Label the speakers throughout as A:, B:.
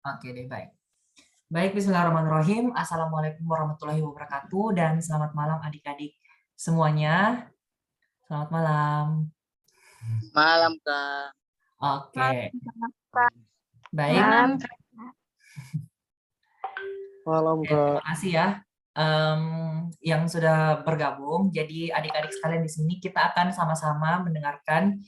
A: Oke deh, baik. Baik, bismillahirrahmanirrahim. Assalamualaikum warahmatullahi wabarakatuh, dan selamat malam adik-adik semuanya. Selamat malam.
B: Malam, Kak.
A: Oke, baik.
C: Malam.
B: Malam,
A: Oke,
B: Kak.
A: terima kasih ya yang sudah bergabung. Jadi adik-adik sekalian di sini kita akan sama-sama mendengarkan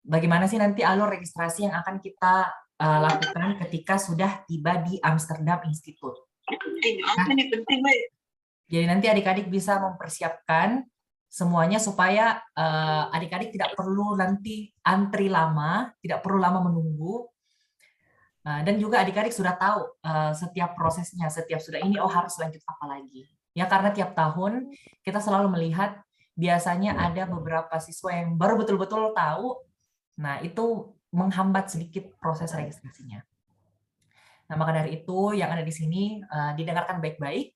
A: bagaimana sih nanti alur registrasi yang akan kita lakukan ketika sudah tiba di Amsterdam Institute. Jadi nanti adik-adik bisa mempersiapkan semuanya supaya adik-adik tidak perlu nanti antri lama, tidak perlu lama menunggu. Dan juga adik-adik sudah tahu setiap prosesnya, setiap sudah ini, oh harus lanjut apa lagi. Ya, karena tiap tahun kita selalu melihat biasanya ada beberapa siswa yang baru betul-betul tahu, nah itu menghambat sedikit proses registrasinya. Nah, maka dari itu yang ada di sini didengarkan baik-baik,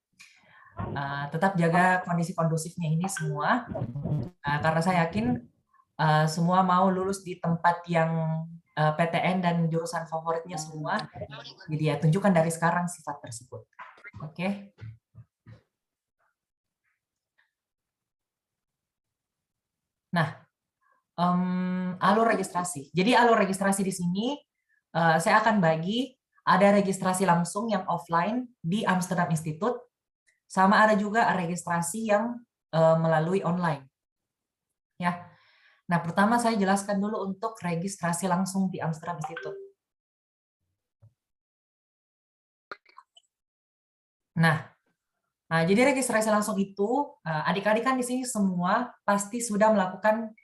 A: tetap jaga kondisi kondusifnya ini semua, karena saya yakin semua mau lulus di tempat yang PTN dan jurusan favoritnya semua. Jadi ya tunjukkan dari sekarang sifat tersebut. Oke. Nah, alur registrasi. Jadi alur registrasi di sini saya akan bagi, ada registrasi langsung yang offline di Amsterdam Institute, sama ada juga registrasi yang melalui online. Ya. Nah, pertama saya jelaskan dulu untuk registrasi langsung di Amsterdam Institute. Nah, jadi registrasi langsung itu, adik-adik kan di sini semua pasti sudah melakukan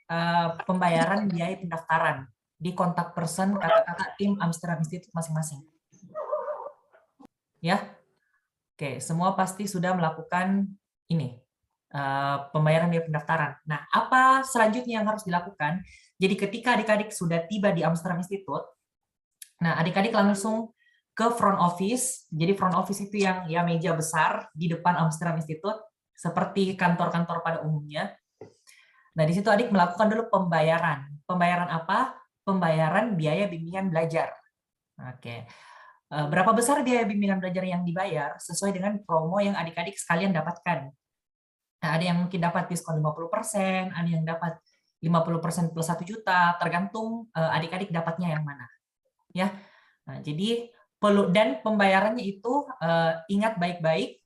A: pembayaran biaya pendaftaran di kontak person kakak-kakak tim Amsterdam Institute masing-masing. Ya, oke, semua pasti sudah melakukan ini. Pembayaran biaya pendaftaran. Nah, apa selanjutnya yang harus dilakukan? Jadi ketika adik-adik sudah tiba di Amsterdam Institute, nah adik-adik langsung ke front office. Jadi front office itu yang ya meja besar di depan Amsterdam Institute, seperti kantor-kantor pada umumnya. Nah, di situ adik melakukan dulu pembayaran. Pembayaran apa? Pembayaran biaya bimbingan belajar. Oke. Berapa besar biaya bimbingan belajar yang dibayar sesuai dengan promo yang adik-adik sekalian dapatkan. Nah, ada yang mungkin dapat diskon 50%, ada yang dapat 50% plus 1 juta, tergantung adik-adik dapatnya yang mana. Ya. Nah, jadi dan pembayarannya itu ingat baik-baik,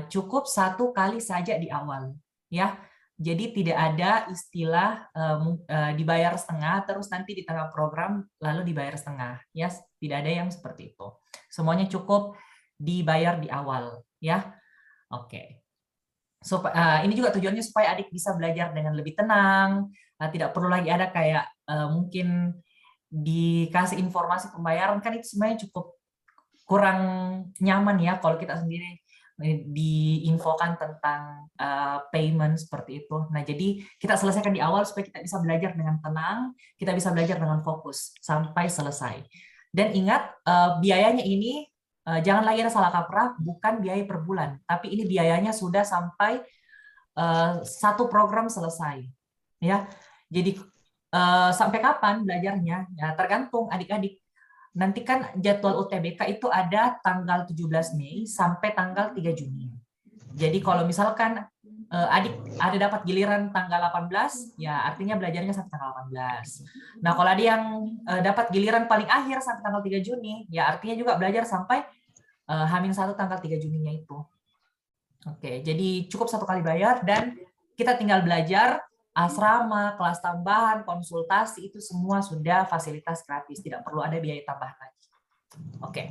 A: cukup 1 kali saja di awal. Ya. Jadi tidak ada istilah dibayar setengah terus nanti di tengah program lalu dibayar setengah. Ya, tidak ada yang seperti itu. Semuanya cukup dibayar di awal. Ya. Oke. Ini juga tujuannya supaya adik bisa belajar dengan lebih tenang, tidak perlu lagi ada kayak mungkin dikasih informasi pembayaran, kan itu sebenarnya cukup kurang nyaman ya kalau kita sendiri diinfokan tentang payment seperti itu. Nah, jadi kita selesaikan di awal supaya kita bisa belajar dengan tenang, kita bisa belajar dengan fokus sampai selesai. Dan ingat, biayanya ini jangan lagi ada salah kaprah, bukan biaya per bulan, tapi ini biayanya sudah sampai 1 program selesai. Ya, jadi sampai kapan belajarnya? Ya, tergantung adik-adik. Nanti kan jadwal UTBK itu ada tanggal 17 Mei sampai tanggal 3 Juni. Jadi kalau misalkan adik ada dapat giliran tanggal 18, ya artinya belajarnya sampai tanggal 18. Nah, kalau ada yang dapat giliran paling akhir sampai tanggal 3 Juni, ya artinya juga belajar sampai H-1 tanggal 3 Juninya itu. Oke, jadi cukup 1 kali bayar dan kita tinggal belajar. Asrama, kelas tambahan, konsultasi itu semua sudah fasilitas gratis, tidak perlu ada biaya tambahan lagi. Oke.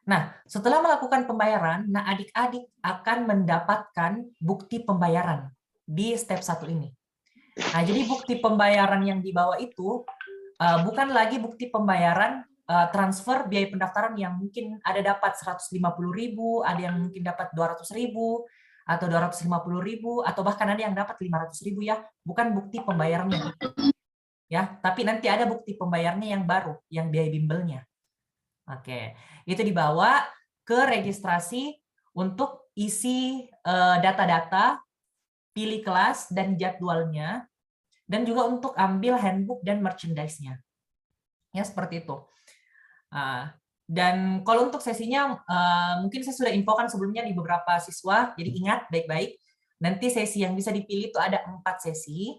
A: Nah, setelah melakukan pembayaran, nah adik-adik akan mendapatkan bukti pembayaran di step 1 ini. Nah, jadi bukti pembayaran yang dibawa itu bukan lagi bukti pembayaran transfer biaya pendaftaran yang mungkin ada dapat 150.000, ada yang mungkin dapat 200.000, atau 250.000, atau bahkan ada yang dapat 500.000 ya, bukan bukti pembayarannya itu. Ya, tapi nanti ada bukti pembayarnya yang baru, yang biaya bimbelnya. Oke, itu dibawa ke registrasi untuk isi data-data, pilih kelas dan jadwalnya, dan juga untuk ambil handbook dan merchandise-nya. Ya, seperti itu. Dan kalau untuk sesinya, mungkin saya sudah infokan sebelumnya di beberapa siswa, jadi ingat baik-baik. Nanti sesi yang bisa dipilih itu ada 4 sesi.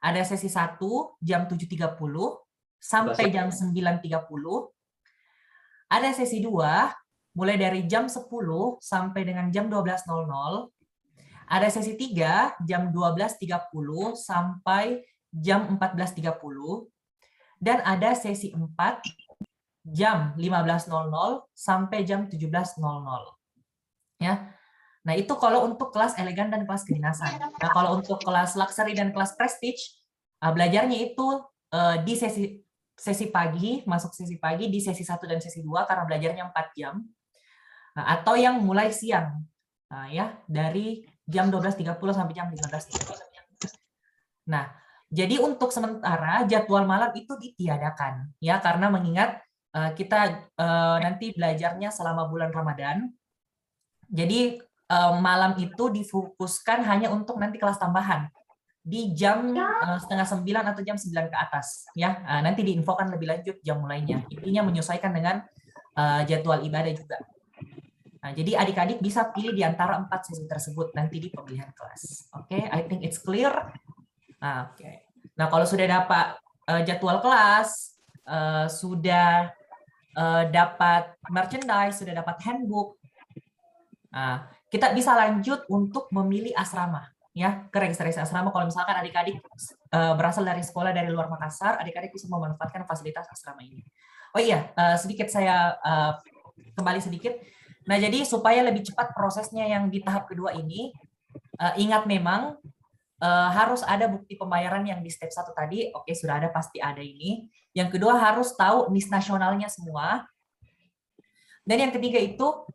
A: Ada sesi 1 jam 7.30 sampai jam 9.30. Ada sesi 2 mulai dari jam 10 sampai dengan jam 12.00. Ada sesi 3 jam 12.30 sampai jam 14.30. Dan ada sesi 4 jam 15.00 sampai jam 17.00. Ya. Nah, itu kalau untuk kelas elegan dan kelas kedinasan. Nah, kalau untuk kelas luxury dan kelas prestige, belajarnya itu di sesi pagi, masuk sesi pagi di sesi 1 dan sesi 2 karena belajarnya 4 jam. Nah, atau yang mulai siang. Nah, ya, dari jam 12.30 sampai jam 15.30. Nah, jadi untuk sementara jadwal malam itu ditiadakan ya karena mengingat kita nanti belajarnya selama bulan Ramadan. Jadi malam itu difokuskan hanya untuk nanti kelas tambahan di jam 8:30 atau jam 9 ke atas ya. Nanti diinfokan lebih lanjut jam mulainya. Intinya menyesuaikan dengan jadwal ibadah juga. Nah, jadi adik-adik bisa pilih di antara 4 sesi tersebut nanti di pemilihan kelas. Oke, I think it's clear. Oke. Nah, kalau sudah dapat jadwal kelas, sudah dapat merchandise, sudah dapat handbook, kita bisa lanjut untuk memilih asrama, ya, ke registrasi asrama. Kalau misalkan adik-adik berasal dari sekolah dari luar Makassar, adik-adik bisa memanfaatkan fasilitas asrama ini. Oh iya, sedikit saya kembali sedikit. Nah, jadi supaya lebih cepat prosesnya yang di tahap kedua ini, ingat memang harus ada bukti pembayaran yang di step 1 tadi. Oke, sudah ada, pasti ada ini. Yang kedua harus tahu NIS nasionalnya semua. Dan yang ketiga itu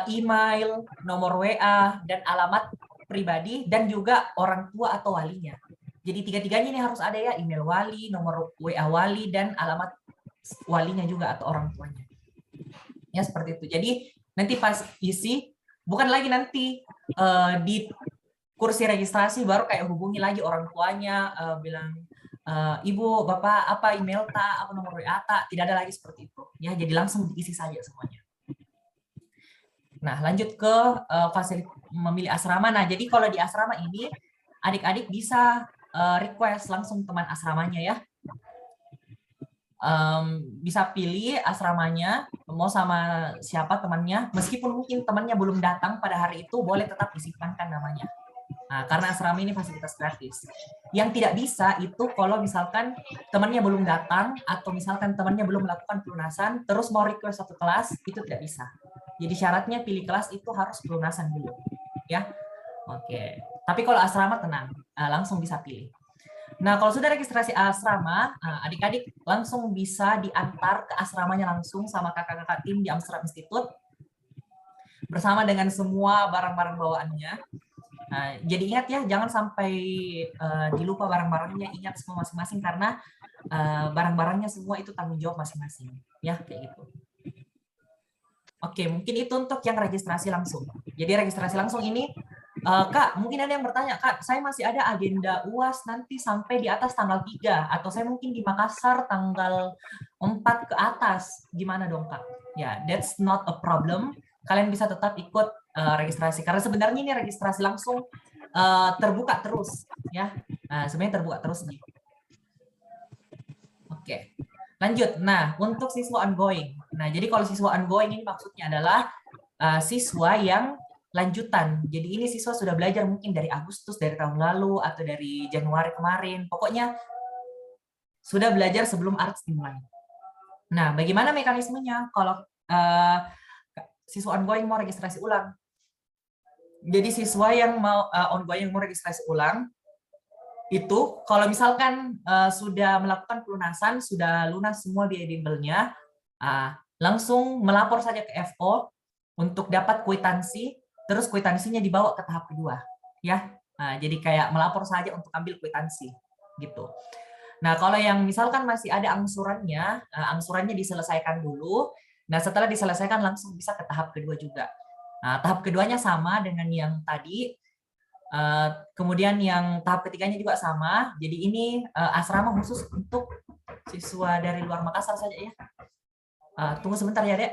A: email, nomor WA, dan alamat pribadi, dan juga orang tua atau walinya. Jadi tiga-tiganya ini harus ada ya, email wali, nomor WA wali, dan alamat walinya juga atau orang tuanya. Ya, seperti itu. Jadi nanti pas isi, bukan lagi nanti di kursi registrasi baru kayak hubungi lagi orang tuanya, bilang, Ibu, Bapak, apa email tak, apa nomor WA tak, tidak ada lagi seperti itu. Ya, jadi langsung diisi saja semuanya. Nah, lanjut ke fasilitas memilih asrama. Nah, jadi kalau di asrama ini, adik-adik bisa request langsung teman asramanya ya. Bisa pilih asramanya, mau sama siapa temannya, meskipun mungkin temannya belum datang pada hari itu, boleh tetap disimpankan namanya. Nah, karena asrama ini fasilitas gratis. Yang tidak bisa itu kalau misalkan temannya belum datang, atau misalkan temannya belum melakukan pelunasan, terus mau request satu kelas, itu tidak bisa. Jadi syaratnya pilih kelas itu harus pelunasan dulu, ya. Oke. Tapi kalau asrama tenang, langsung bisa pilih. Nah, kalau sudah registrasi asrama, adik-adik langsung bisa diantar ke asramanya langsung sama kakak-kakak tim di Amsterdam Institute bersama dengan semua barang-barang bawaannya. Jadi ingat ya, jangan sampai dilupa barang-barangnya, ingat semua masing-masing karena barang-barangnya semua itu tanggung jawab masing-masing, ya kayak gitu. Oke, mungkin itu untuk yang registrasi langsung. Jadi registrasi langsung ini, Kak, mungkin ada yang bertanya, Kak, saya masih ada agenda UAS nanti sampai di atas tanggal 3, atau saya mungkin di Makassar tanggal 4 ke atas. Gimana dong, Kak? Ya, that's not a problem. Kalian bisa tetap ikut registrasi. Karena sebenarnya ini registrasi langsung terbuka terus. Ya, sebenarnya terbuka terus nih. Oke. Lanjut. Nah, untuk siswa ongoing. Nah, jadi kalau siswa ongoing ini maksudnya adalah siswa yang lanjutan. Jadi ini siswa sudah belajar mungkin dari Agustus, dari tahun lalu, atau dari Januari kemarin. Pokoknya sudah belajar sebelum ARTS dimulai. Nah, bagaimana mekanismenya kalau siswa ongoing mau registrasi ulang? Jadi siswa yang mau ongoing mau registrasi ulang, itu kalau misalkan sudah melakukan pelunasan, sudah lunas semua biaya bimbelnya, langsung melapor saja ke FO untuk dapat kwitansi, terus kwitansinya dibawa ke tahap kedua, ya. Jadi kayak melapor saja untuk ambil kwitansi, gitu. Nah, kalau yang misalkan masih ada angsurannya, angsurannya diselesaikan dulu. Nah, setelah diselesaikan langsung bisa ke tahap kedua juga. Nah, tahap keduanya sama dengan yang tadi. Kemudian yang tahap ketiganya juga sama. Jadi ini asrama khusus untuk siswa dari luar Makassar saja ya. Tunggu sebentar ya, Dek.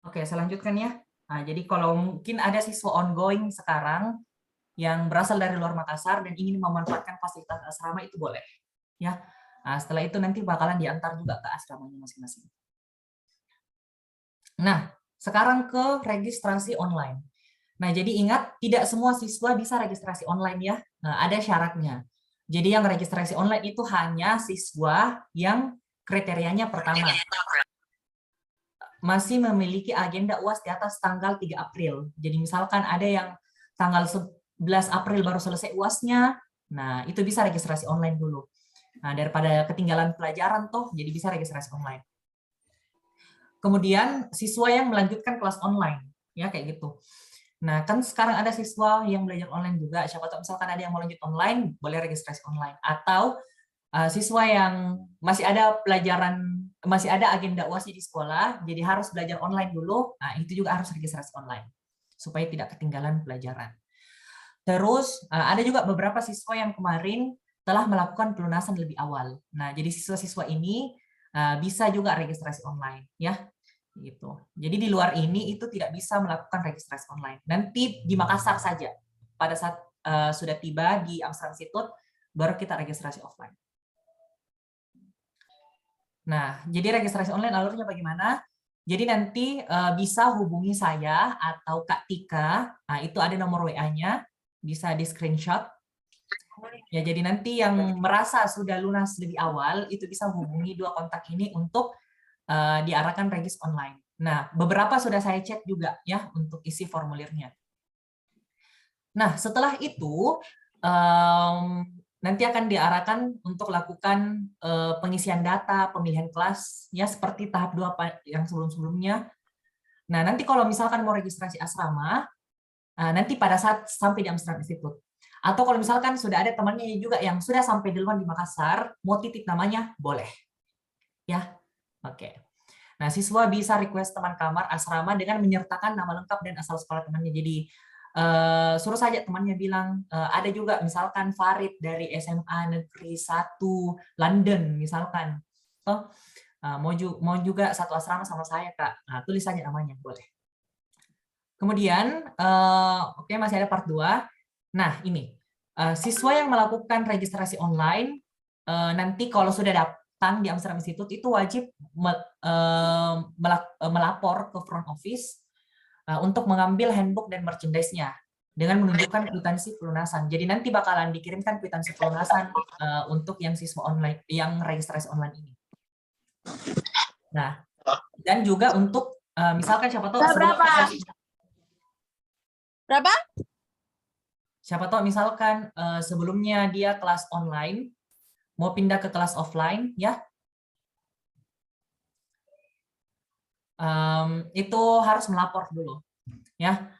A: Oke, saya lanjutkan ya. Jadi kalau mungkin ada siswa ongoing sekarang yang berasal dari luar Makassar dan ingin memanfaatkan fasilitas asrama itu boleh. Ya. Setelah itu nanti bakalan diantar juga ke asramanya masing-masing. Nah, sekarang ke registrasi online. Nah, jadi ingat tidak semua siswa bisa registrasi online ya. Nah, ada syaratnya. Jadi yang registrasi online itu hanya siswa yang kriterianya pertama masih memiliki agenda UAS di atas tanggal 3 April. Jadi misalkan ada yang tanggal 11 April baru selesai UASnya, nah itu bisa registrasi online dulu. Nah, daripada ketinggalan pelajaran toh, jadi bisa registrasi online. Kemudian siswa yang melanjutkan kelas online, ya kayak gitu. Nah, kan sekarang ada siswa yang belajar online juga. Siapa tahu misalkan ada yang mau lanjut online, boleh registrasi online. Atau siswa yang masih ada pelajaran, masih ada agenda UASnya di sekolah, jadi harus belajar online dulu. Nah, itu juga harus registrasi online supaya tidak ketinggalan pelajaran. Terus ada juga beberapa siswa yang kemarin telah melakukan pelunasan lebih awal. Nah, jadi siswa-siswa ini bisa juga registrasi online, ya. Gitu. Jadi di luar ini itu tidak bisa melakukan registrasi online. Nanti di Makassar saja. Pada saat sudah tiba di Amsterdam Institute, baru kita registrasi offline. Nah, jadi registrasi online alurnya bagaimana? Jadi nanti bisa hubungi saya atau Kak Tika. Nah, itu ada nomor WA-nya, bisa di screenshot. Ya, jadi nanti yang merasa sudah lunas lebih awal itu bisa hubungi dua kontak ini untuk diarahkan regis online. Nah, beberapa sudah saya cek juga ya untuk isi formulirnya. Nah, setelah itu nanti akan diarahkan untuk lakukan pengisian data, pemilihan kelas, ya seperti tahap 2 yang sebelum-sebelumnya. Nah, nanti kalau misalkan mau registrasi asrama, nanti pada saat sampai di Amsterdam Institute. Atau kalau misalkan sudah ada temannya juga yang sudah sampai duluan di Makassar, mau titip namanya, boleh. Ya, oke. Nah, siswa bisa request teman kamar asrama dengan menyertakan nama lengkap dan asal sekolah temannya. Jadi, suruh saja temannya bilang, ada juga misalkan Farid dari SMA Negeri 1 London, misalkan. Oh, mau juga satu asrama sama saya, Kak. Nah, tulis saja namanya, boleh. Kemudian, oke, masih ada part 2. Nah, ini. Siswa yang melakukan registrasi online, nanti kalau sudah datang di Amsterdam Institute, itu wajib melapor ke front office untuk mengambil handbook dan merchandise-nya dengan menunjukkan kwitansi pelunasan. Jadi nanti bakalan dikirimkan kwitansi pelunasan untuk yang siswa online, yang registrasi online ini. Nah, dan juga untuk misalkan siapa tahu
C: Berapa?
A: Siapa tahu misalkan sebelumnya dia kelas online, mau pindah ke kelas offline, ya, itu harus melapor dulu, ya.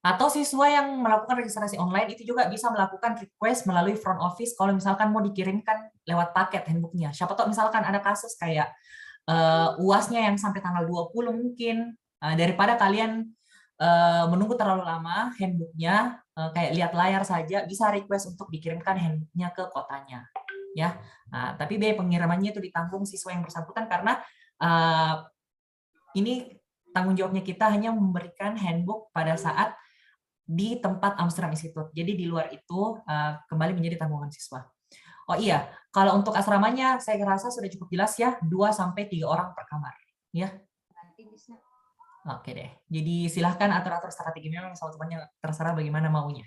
A: Atau siswa yang melakukan registrasi online itu juga bisa melakukan request melalui front office kalau misalkan mau dikirimkan lewat paket handbooknya. Siapa tahu misalkan ada kasus kayak UASnya yang sampai tanggal 20 mungkin, daripada kalian menunggu terlalu lama handbooknya, kayak lihat layar saja, bisa request untuk dikirimkan handbooknya ke kotanya. Ya, tapi biaya pengirimannya itu ditanggung siswa yang bersangkutan karena ini tanggung jawabnya kita hanya memberikan handbook pada saat di tempat Amsterdam Institute. Jadi di luar itu kembali menjadi tanggungan siswa. Oh iya, kalau untuk asramanya saya rasa sudah cukup jelas ya, 2-3 orang per kamar. Ya. Oke deh. Jadi silahkan atur-atur strateginya sama temannya, terserah bagaimana maunya.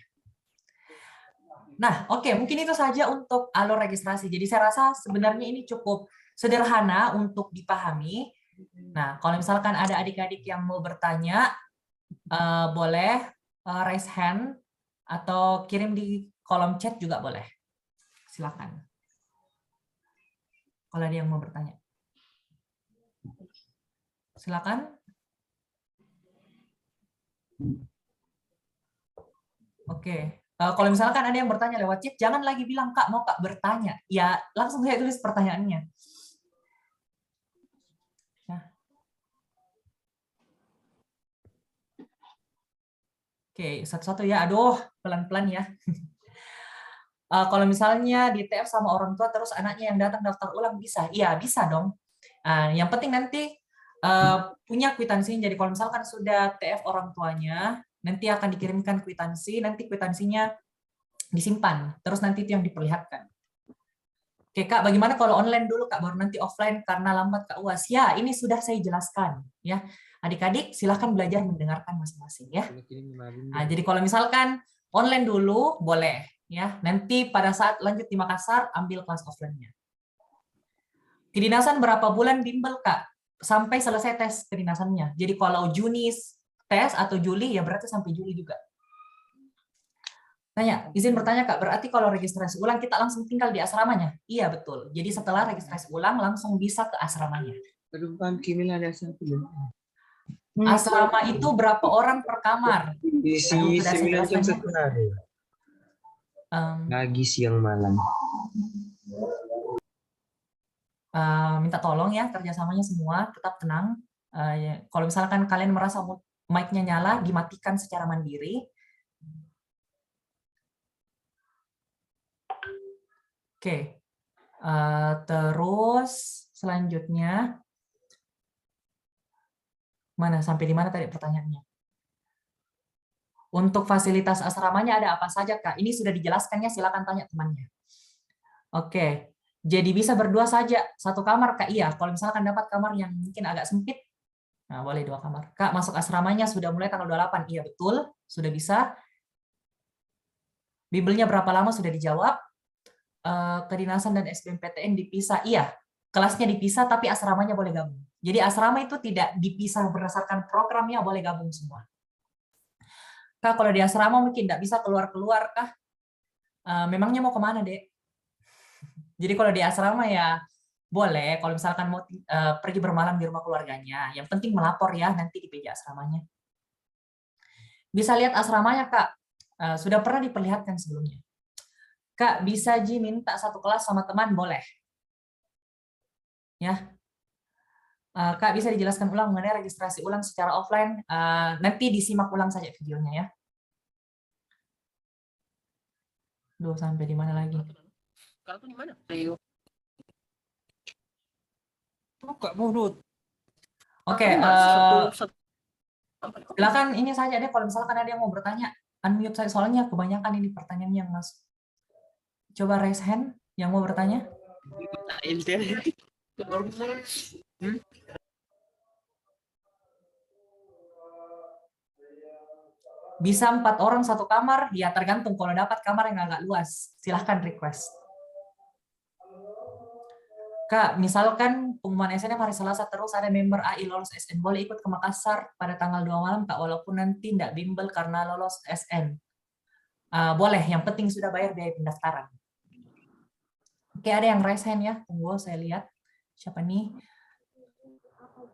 A: Nah, oke, mungkin itu saja untuk alur registrasi. Jadi saya rasa sebenarnya ini cukup sederhana untuk dipahami. Nah, kalau misalkan ada adik-adik yang mau bertanya, boleh raise hand atau kirim di kolom chat juga boleh. Silakan. Kalau ada yang mau bertanya. Silakan. Oke. Kalau misalkan ada yang bertanya lewat chat, jangan lagi bilang, Kak, mau Kak bertanya. Ya, langsung saya tulis pertanyaannya. Oke, satu-satu ya. Aduh, pelan-pelan ya. Kalau misalnya di TF sama orang tua terus anaknya yang datang daftar ulang bisa? Iya, bisa dong. Yang penting nanti punya kwitansinya. Jadi kalau misalkan sudah TF orang tuanya, nanti akan dikirimkan kwitansi, nanti kwitansinya disimpan, terus nanti itu yang diperlihatkan. Oke Kak, bagaimana kalau online dulu Kak, baru nanti offline karena lambat Kak UAS? Ya, ini sudah saya jelaskan ya. Adik-adik silahkan belajar mendengarkan masing-masing ya. Jadi kalau misalkan online dulu boleh ya. Nanti pada saat lanjut di Makassar ambil kelas offline-nya. Kedinasan berapa bulan bimbel Kak? Sampai selesai tes kedinasannya. Jadi kalau Juni tes atau Juli ya berarti sampai Juli juga. Tanya, izin bertanya Kak, berarti kalau registrasi ulang kita langsung tinggal di asramanya? Iya betul. Jadi setelah registrasi ulang langsung bisa ke asramanya. Asrama itu berapa orang per kamar? Aduh, sudah saya jelaskan ya.
C: Lagi siang malam.
A: Minta tolong ya kerjasamanya semua, tetap tenang. Kalau misalkan kalian merasa mic-nya nyala, dimatikan secara mandiri. Oke, terus selanjutnya mana sampai di mana tadi pertanyaannya? Untuk fasilitas asramanya ada apa saja Kak? Ini sudah dijelaskannya, silakan tanya temannya. Oke, jadi bisa berdua saja satu kamar Kak? Iya, kalau misalkan dapat kamar yang mungkin agak sempit, nah boleh 2 kamar. Kak, masuk asramanya sudah mulai tanggal 28. Iya betul, sudah bisa. Bimbelnya berapa lama sudah dijawab. Kedinasan dan SBMPTN dipisah. Iya, kelasnya dipisah tapi asramanya boleh gabung. Jadi asrama itu tidak dipisah berdasarkan programnya, boleh gabung semua. Kak, kalau di asrama mungkin tidak bisa keluar-keluar kah? Memangnya mau kemana, Dek? Jadi kalau di asrama ya boleh, kalau misalkan mau pergi bermalam di rumah keluarganya. Yang penting melapor ya, nanti di PJ asramanya. Bisa lihat asramanya, Kak. Sudah pernah diperlihatkan sebelumnya. Kak, bisa Ji minta satu kelas sama teman? Boleh. Ya, Kak, bisa dijelaskan ulang mengenai registrasi ulang secara offline? Nanti disimak ulang saja videonya ya. Duh, sampai di mana lagi?
B: Kalau di mana?
C: Kak Mulut.
A: Oke, silakan ini saja deh kalau misalkan ada yang mau bertanya. Unmute saya, soalnya kebanyakan ini pertanyaan yang masuk. Coba raise hand yang mau bertanya. Bisa 4 orang satu kamar, ya tergantung kalau dapat kamar yang agak luas. Silahkan request. Kak, misalkan pengumuman SNM hari Selasa terus ada member AI lolos SN, boleh ikut ke Makassar pada tanggal 2 malam Kak, walaupun nanti tidak bimbel karena lolos SN. Boleh, yang penting sudah bayar biaya pendaftaran. Oke, ada yang raise hand ya, tunggu saya lihat. Siapa nih?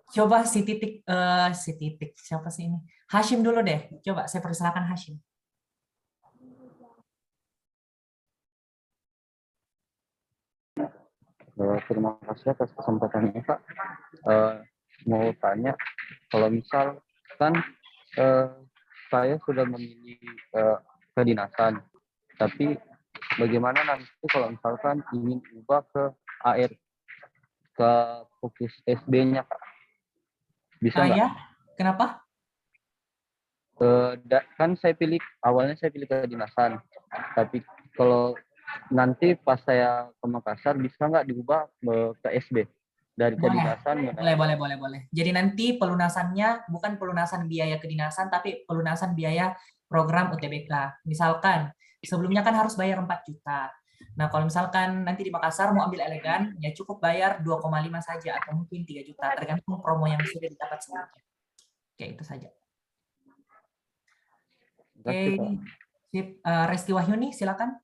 A: Coba si titik, siapa sih ini? Hashim dulu deh, coba saya persilakan Hashim.
D: Terima kasih atas kesempatannya Pak. Mau tanya, kalau misal kan saya sudah memilih kedinasan, tapi bagaimana nanti kalau misalkan ingin ubah ke AR, ke fokus SB-nya Pak? Bisa nggak?
A: Ya, kenapa?
D: Kan awalnya saya pilih kedinasan, tapi kalau nanti pas saya ke Makassar bisa nggak diubah ke SB dari kedinasan?
A: Boleh. Jadi nanti pelunasannya bukan pelunasan biaya kedinasan, tapi pelunasan biaya program UTBK. Misalkan sebelumnya kan harus bayar 4 juta. Nah, kalau misalkan nanti di Makassar mau ambil elegan, ya cukup bayar 2,5 saja atau mungkin 3 juta, tergantung promo yang sudah didapat sebelumnya. Oke, itu saja. Oke, sip. Resti Wahyuni, silakan.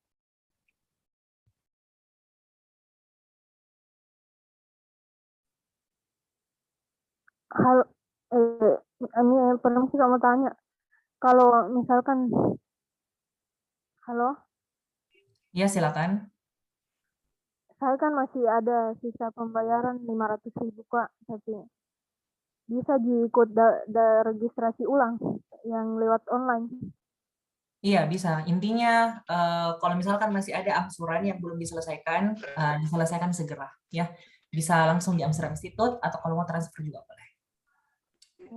E: Halo, ini permisi kamu tanya. Kalau misalkan, halo,
A: Ya, silakan.
E: saya kan masih ada sisa pembayaran 500.000 Kak, tapi bisa diikut registrasi ulang yang lewat online.
A: Iya, bisa. Intinya kalau misalkan masih ada angsuran yang belum diselesaikan, diselesaikan segera ya. Bisa langsung di Amsterdam Institute atau kalau mau transfer juga boleh.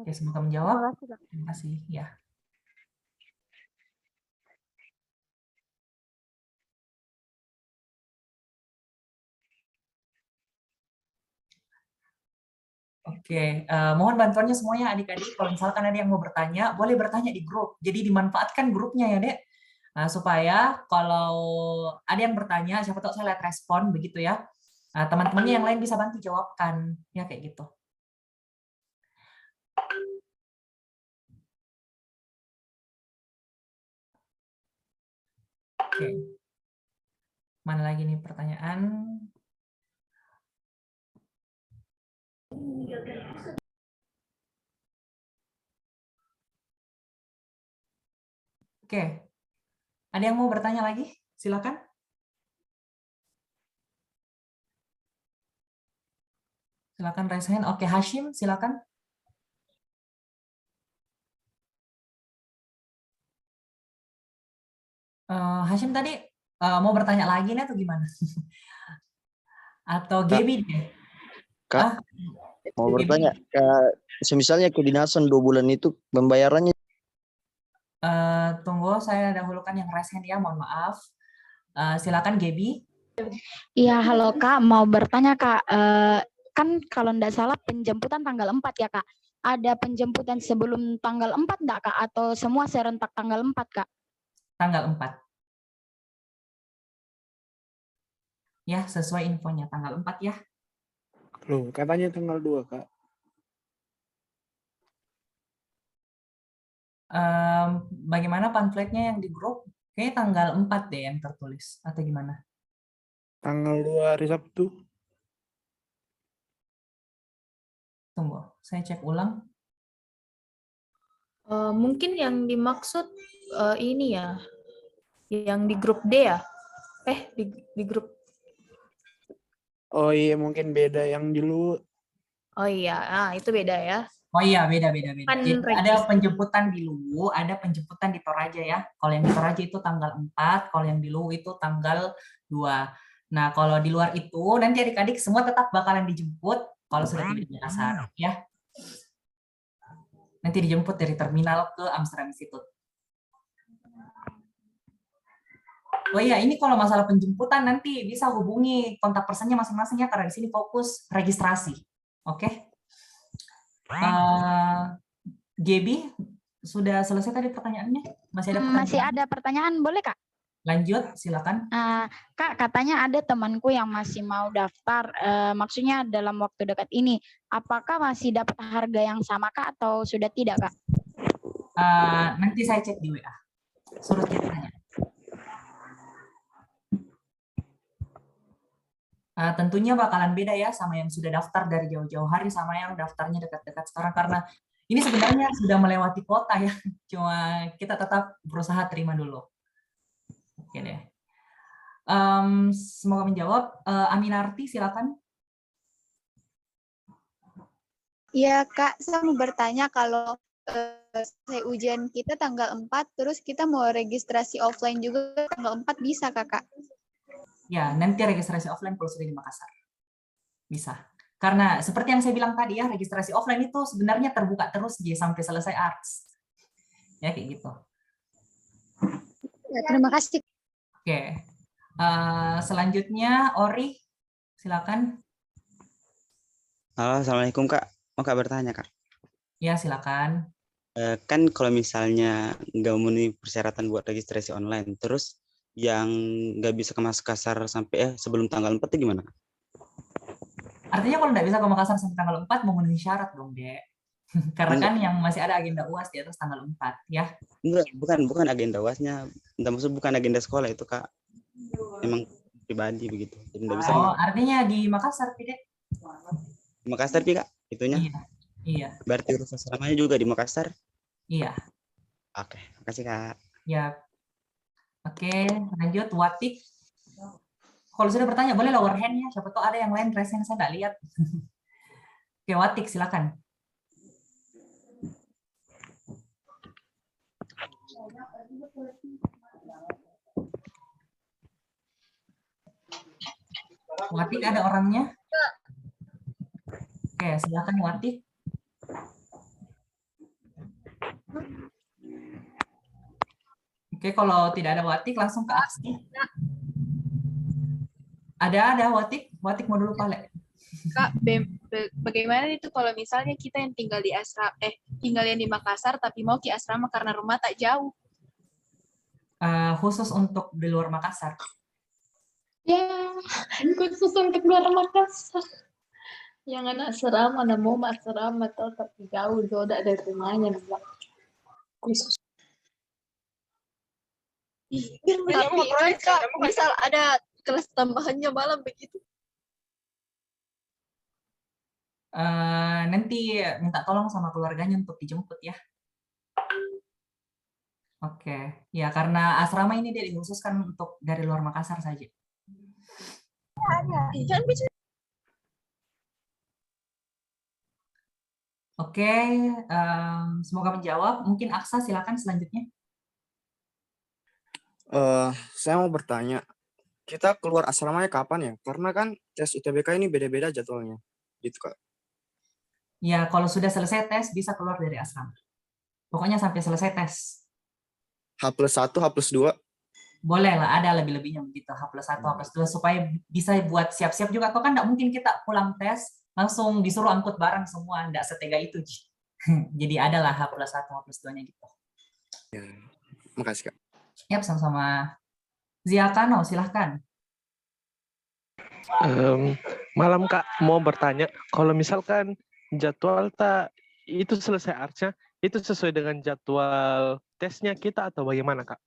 A: Oke, semoga menjawab.
E: Terima kasih, Kak.
A: Terima kasih ya. Oke, mohon bantuannya semuanya adik-adik. Kalau misalkan ada yang mau bertanya, boleh bertanya di grup. Jadi dimanfaatkan grupnya ya, Dek. Supaya kalau ada yang bertanya, siapa tahu saya lihat respon begitu ya. Teman-temannya yang lain bisa bantu jawabkan. Ya kayak gitu. Oke. Mana lagi nih pertanyaan? Oke. Ada yang mau bertanya lagi? Silakan. Silakan raise hand. Oke, Hashim, silakan. Hashim tadi mau bertanya lagi nih atau gimana? Atau
B: Kak.
A: Gaby deh?
B: Kak, mau
A: Gaby?
B: bertanya, misalnya kedinasan 2 bulan itu pembayarannya
A: Tunggu, saya dahulukan yang raise hand ya, mohon maaf. Silakan Gaby.
F: Iya, halo Kak, mau bertanya Kak, kan kalau enggak salah penjemputan tanggal 4 ya Kak. Ada penjemputan sebelum tanggal 4 enggak Kak? Atau semua serentak tanggal 4 Kak?
A: Tanggal 4. Ya, sesuai infonya tanggal 4 ya.
C: Loh, katanya tanggal 2, Kak.
A: Bagaimana pamfletnya yang di grup? Kayaknya tanggal 4 deh yang tertulis. Atau gimana?
C: Tanggal 2 hari Sabtu.
A: Tunggu, saya cek ulang.
G: Mungkin yang dimaksud ini ya, yang di grup D ya? Di grup.
C: Oh iya, mungkin beda yang dulu.
G: Oh iya, itu beda ya.
A: Oh iya, beda.
G: Kan
A: Jadi ada
G: register.
A: penjemputan di Luwu, ada penjemputan di Toraja ya. Kalau yang di Toraja itu tanggal 4, kalau yang di Luwu itu tanggal 2. Nah, kalau di luar itu nanti adik-adik semua tetap bakalan dijemput kalau sudah tiba di Makassar ya. Nanti dijemput dari terminal ke Amsterdam Institute. Oh iya, ini kalau masalah penjemputan nanti bisa hubungi kontak personnya masing-masing ya, karena di sini fokus registrasi. Oke? Gaby, sudah selesai tadi pertanyaannya? Masih ada pertanyaan?
F: Masih ada pertanyaan, boleh Kak?
A: Lanjut, silakan.
F: Kak, katanya ada temanku yang masih mau daftar, maksudnya dalam waktu dekat ini. Apakah masih dapat harga yang sama Kak atau sudah tidak Kak?
A: Nanti saya cek di WA. Suruh cek tanya. Tentunya bakalan beda ya sama yang sudah daftar dari jauh-jauh hari sama yang daftarnya dekat-dekat sekarang, karena ini sebenarnya sudah melewati kuota ya. Cuma kita tetap berusaha terima dulu. Oke deh. Semoga menjawab. Aminarti, silakan.
H: Iya, Kak, saya mau bertanya kalau selesai ujian kita tanggal 4, terus kita mau registrasi offline juga tanggal 4 bisa, Kakak?
A: Ya, nanti registrasi offline kalau sudah di Makassar. Bisa. Karena seperti yang saya bilang tadi ya, registrasi offline itu sebenarnya terbuka terus sampai selesai arts. Ya, kayak gitu.
H: Ya, terima kasih.
A: Oke. Selanjutnya, Ori, silakan.
I: Halo, Assalamualaikum Kak. Mau Kak bertanya Kak.
A: Ya, silakan.
I: Kan kalau misalnya nggak memenuhi persyaratan buat registrasi online, terus yang nggak bisa ke Makassar sampai sebelum tanggal 4 itu gimana?
A: Artinya kalau nggak bisa ke Makassar sampai tanggal 4, memenuhi syarat dong, Dek. Karena kan yang masih ada agenda UAS di atas tanggal 4, ya.
I: Enggak, bukan agenda UASnya. Maksud bukan agenda sekolah itu Kak. Emang pribadi begitu. Jadi nggak bisa.
A: Oh, artinya di Makassar, Dek.
I: Di Makassar Pi Kak, itunya.
A: Iya.
I: Berarti urus asramanya juga di Makassar?
A: Iya.
I: Oke, makasih Kak.
A: Ya. Oke, lanjut. Watik. Kalau sudah bertanya, boleh lower hand ya. Siapa tahu ada yang lain raise hand, saya nggak lihat. Oke, Watik, silakan. Watik ada orangnya? Oke, silakan Watik. Oke, kalau tidak ada Watik langsung ke Aksi. Ada Watik. Watik mau dulu Pale.
H: Kak, bagaimana itu kalau misalnya kita yang tinggal di tinggal yang di Makassar tapi mau ke asrama karena rumah tak jauh?
A: Khusus untuk di luar Makassar.
J: Ya, khusus untuk luar Makassar. Yang anak asrama, anak mau asrama atau tapi jauh jodoh dari rumahnya. Khusus.
H: Tapi Kak, misal ada kelas tambahannya malam begitu.
A: Nanti minta tolong sama keluarganya untuk dijemput ya. Oke, ya karena asrama ini dia dikhususkan untuk dari luar Makassar saja. Oke, semoga menjawab. Mungkin Aksa silakan selanjutnya.
C: Saya mau bertanya, kita keluar asramanya kapan ya? Karena kan tes UTBK ini beda-beda jadwalnya, gitu Kak.
A: Ya, kalau sudah selesai tes bisa keluar dari asrama. Pokoknya sampai selesai tes.
C: H+1, H+2.
A: Boleh lah, ada lebih-lebihnya begitu, H+1, H+2, supaya bisa buat siap-siap juga. Kok kan nggak mungkin kita pulang tes, langsung disuruh angkut barang semua, nggak setega itu. Jadi adalah H+1, H+2-nya gitu.
C: Ya, makasih Kak.
A: Yap, sama-sama. Ziakano, silahkan.
K: Malam Kak, mau bertanya, kalau misalkan jadwal itu selesai artsnya, itu sesuai dengan jadwal tesnya kita atau bagaimana Kak?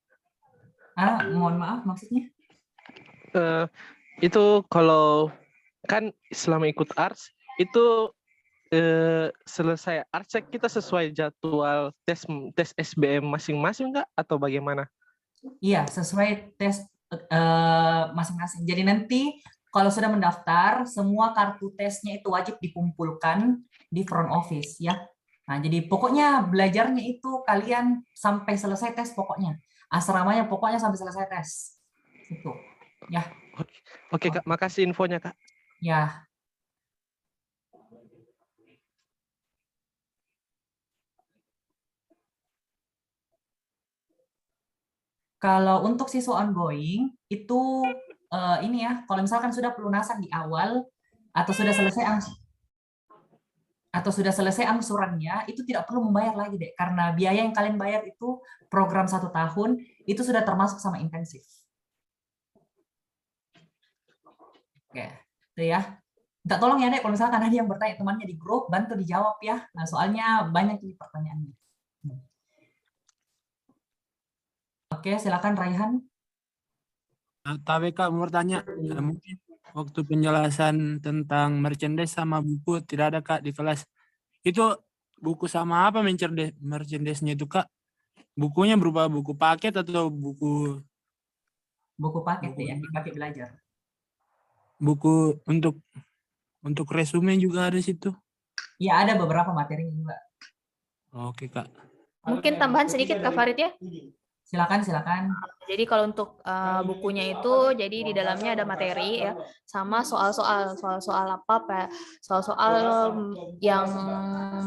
A: Mohon maaf, maksudnya?
K: Itu kalau kan selama ikut arts itu selesai artsnya kita sesuai jadwal tes SBM masing-masing nggak atau bagaimana?
A: Iya, sesuai tes masing-masing. Jadi nanti kalau sudah mendaftar, semua kartu tesnya itu wajib dikumpulkan di front office ya. Nah, jadi pokoknya belajarnya itu kalian sampai selesai tes pokoknya. Asramanya pokoknya sampai selesai tes. Itu. Ya.
K: Oke Kak, makasih infonya Kak.
A: Ya. Kalau untuk siswa ongoing itu ini ya, kalau misalkan sudah pelunasan di awal atau sudah selesai angsurannya, itu tidak perlu membayar lagi deh, karena biaya yang kalian bayar itu program 1 tahun itu sudah termasuk sama intensif. Oke, itu ya. Minta tolong ya dek, kalau misalkan ada yang bertanya temannya di grup, bantu dijawab ya. Nah, soalnya banyak ini pertanyaannya. Oke, silakan Raihan.
L: Tapi Kak mau bertanya, mungkin waktu penjelasan tentang merchandise sama buku tidak ada Kak di kelas. Itu buku sama apa merchandise-nya itu Kak? Bukunya berupa buku paket atau buku?
A: Buku paket ya, dipakai belajar.
L: Buku untuk resume juga ada situ?
A: Ya, ada beberapa materi juga.
L: Oke Kak.
G: Mungkin tambahan sedikit Kak Farid ya.
A: Silakan.
G: Jadi kalau untuk bukunya itu, jadi di dalamnya ada materi ya, sama soal-soal apa Pak? Soal-soal yang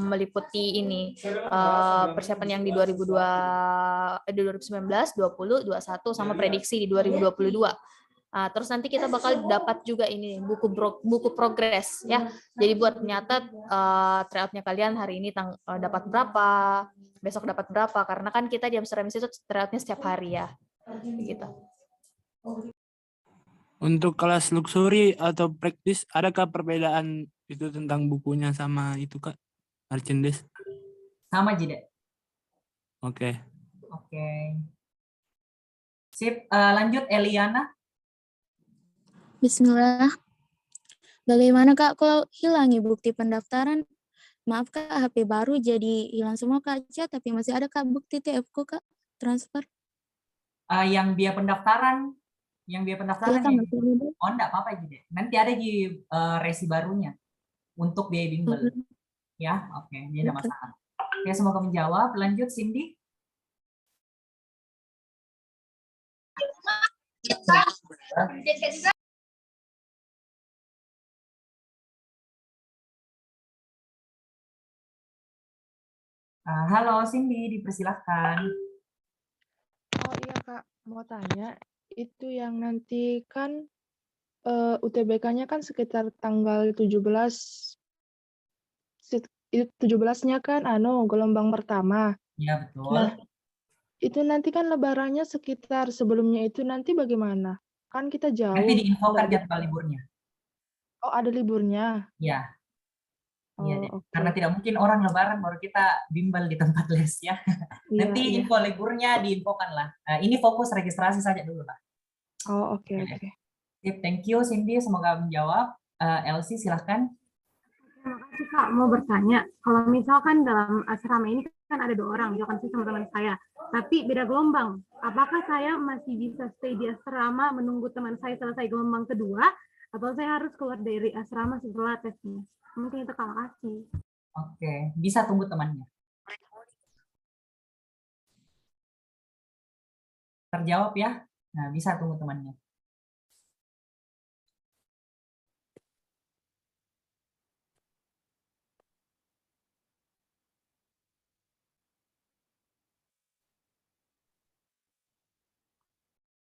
G: meliputi ini persiapan yang di 2019, 20, 21 sama prediksi di 2022. Terus nanti kita bakal dapat juga ini buku progres ya. Jadi buat menyatat tryoutnya kalian hari ini dapat berapa, besok dapat berapa, karena kan kita di Amsterdam itu tryoutnya setiap hari ya. Begitu.
L: Untuk kelas luxury atau praktis, adakah perbedaan itu tentang bukunya sama itu Kak? Merchandise?
A: Sama Jida.
L: Oke.
A: Sip, lanjut Eliana.
M: Bismillah. Bagaimana Kak kalau hilangi bukti pendaftaran? Maaf Kak, HP baru jadi hilang semua Kak, tapi masih ada Kak bukti TF-ku Kak, transfer.
A: Yang biaya pendaftaran
M: Iya,
A: ya.
M: Kak,
A: Oh, enggak apa-apa Jida. Nanti ada di resi barunya untuk biaya bimbel. Ya, oke, dia ada masalah. Oke, semoga menjawab. Lanjut Cindy. Halo Cindy, dipersilahkan.
N: Oh iya Kak, mau tanya, itu yang nanti kan UTBK-nya kan sekitar tanggal 17, itu 17-nya kan gelombang pertama.
A: Ya, betul.
N: Nah, itu nanti kan lebarannya sekitar sebelumnya itu nanti bagaimana? Kan kita jauh.
A: Nanti diinfokan
N: nggak
A: jadwal liburnya.
N: Oh, ada liburnya.
A: Ya. Iya,
N: Oh,
A: deh.
N: oke.
A: Karena tidak mungkin orang lebaran baru kita bimbel di tempat les ya.
N: Iya,
A: Nanti
N: iya.
A: info liburnya diinfokan lah. Ini fokus registrasi saja dulu lah.
N: Oh, oke,
A: Oke.
N: oke.
A: Sip, thank you Cindy, semoga menjawab. Elsie silahkan.
E: Terima kasih Kak, mau bertanya, kalau misalkan dalam asrama ini kan ada 2 orang, misalkan saya sama teman saya, tapi beda gelombang, apakah saya masih bisa stay di asrama menunggu teman saya selesai gelombang kedua, atau saya harus keluar dari asrama setelah tesnya? Mungkin itu Kak, makasih.
A: Oke, bisa tunggu temannya. Terjawab ya. Nah, bisa tunggu temannya.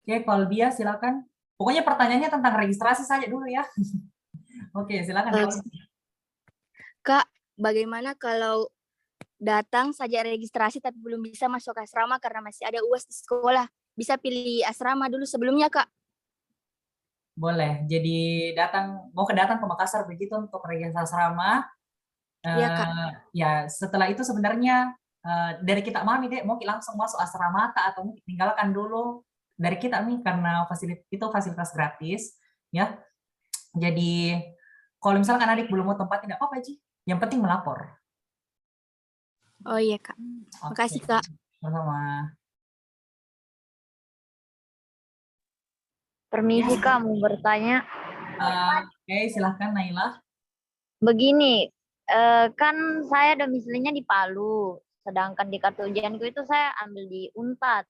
A: Oke, Kolbia silakan. Pokoknya pertanyaannya tentang registrasi saja dulu ya. Oke, silakan Kolbia.
O: Kak, bagaimana kalau datang saja registrasi tapi belum bisa masuk asrama karena masih ada UAS di sekolah? Bisa pilih asrama dulu sebelumnya, Kak?
A: Boleh. Jadi mau datang ke Makassar begitu untuk registrasi asrama.
O: Iya, Kak.
A: Ya, setelah itu sebenarnya dari kita mami deh mau langsung masuk asrama atau mungkin tinggalkan dulu dari kita nih karena fasilitas gratis ya. Jadi kalau misalkan adik belum mau tempat tidak apa-apa Ji. Yang penting melapor.
O: Oh iya, Kak. Makasih, Kak.
A: Sama-sama.
P: Permisi Kak, mau bertanya.
A: Oke, silahkan Naila.
P: Begini, kan saya domisilinya di Palu, sedangkan di kartu ujianku itu saya ambil di Unpad.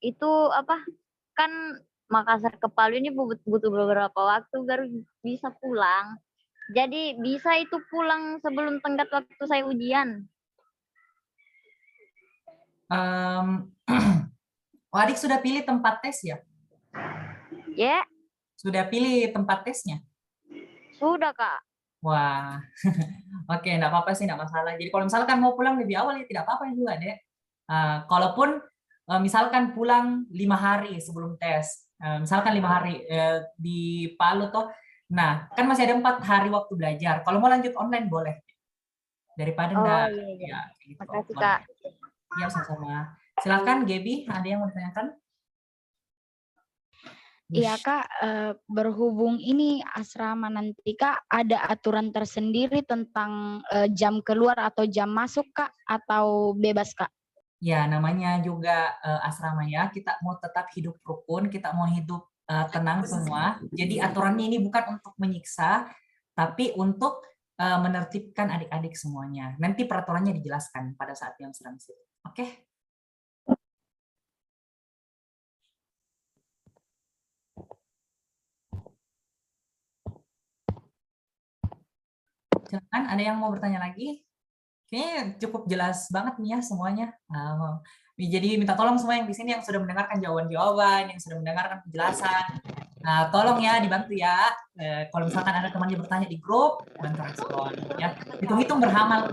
P: Itu apa? Kan Makassar ke Palu ini butuh beberapa waktu baru bisa pulang. Jadi bisa itu pulang sebelum tenggat waktu saya ujian.
A: Adik sudah pilih tempat tes ya?
P: Ya.
A: Sudah pilih tempat tesnya?
P: Sudah Kak.
A: Wah, oke, enggak apa-apa sih, enggak masalah. Jadi kalau misalkan mau pulang lebih awal ya tidak apa-apa juga, Dek. Kalaupun misalkan pulang 5 hari sebelum tes, misalkan 5 hari di Palu toh, nah kan masih ada 4 hari waktu belajar. Kalau mau lanjut online boleh, daripada enggak.
P: Iya.
A: Ya, gitu.
P: Makasih Kak.
A: Ya, sama-sama. Silakan, Gaby, ada yang mau ditanyakan?
F: Iya Kak, berhubung ini asrama nanti Kak, ada aturan tersendiri tentang jam keluar atau jam masuk Kak, atau bebas Kak?
A: Ya, namanya juga asrama ya, kita mau tetap hidup rukun, kita mau hidup tenang semua. Jadi aturannya ini bukan untuk menyiksa, tapi untuk menertibkan adik-adik semuanya. Nanti peraturannya dijelaskan pada saat yang sedang situ. Oke? Silakan, ada yang mau bertanya lagi? Kayaknya cukup jelas banget nih ya semuanya. Jadi minta tolong semua yang di sini yang sudah mendengarkan jawaban-jawaban, yang sudah mendengarkan penjelasan, tolong ya dibantu ya. Kalau misalkan ada temannya bertanya di grup, bantu respon ya. Hitung-hitung beramal.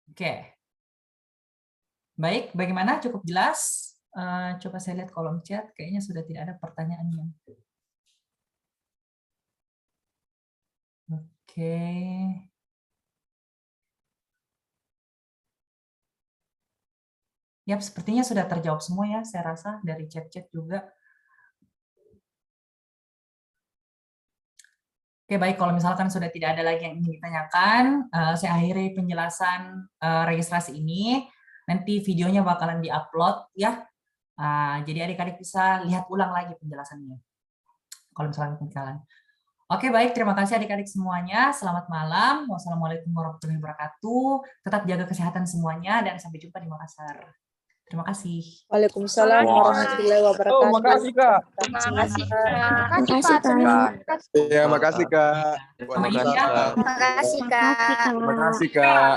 A: Oke. Baik, bagaimana? Cukup jelas? Coba saya lihat kolom chat, kayaknya sudah tidak ada pertanyaan yang. Oke. Yap, sepertinya sudah terjawab semua ya, saya rasa dari chat-chat juga. Oke, baik. Kalau misalkan sudah tidak ada lagi yang ingin ditanyakan, saya akhiri penjelasan registrasi ini. Nanti videonya bakalan di-upload ya. Jadi adik-adik bisa lihat ulang lagi penjelasannya. Kalau misalkan ketinggalan. Oke, baik. Terima kasih adik-adik semuanya. Selamat malam. Wassalamualaikum warahmatullahi wabarakatuh. Tetap jaga kesehatan semuanya dan sampai jumpa di Makassar. Terima kasih.
Q: Waalaikumsalam warahmatullahi wabarakatuh.
R: Oh, makasih Kak.
O: Makasih, Kak.
M: Makasih, Kak.
R: Iya, makasih Kak.
A: Sama Isya.
O: Makasih, Kak.
R: Makasih Kak.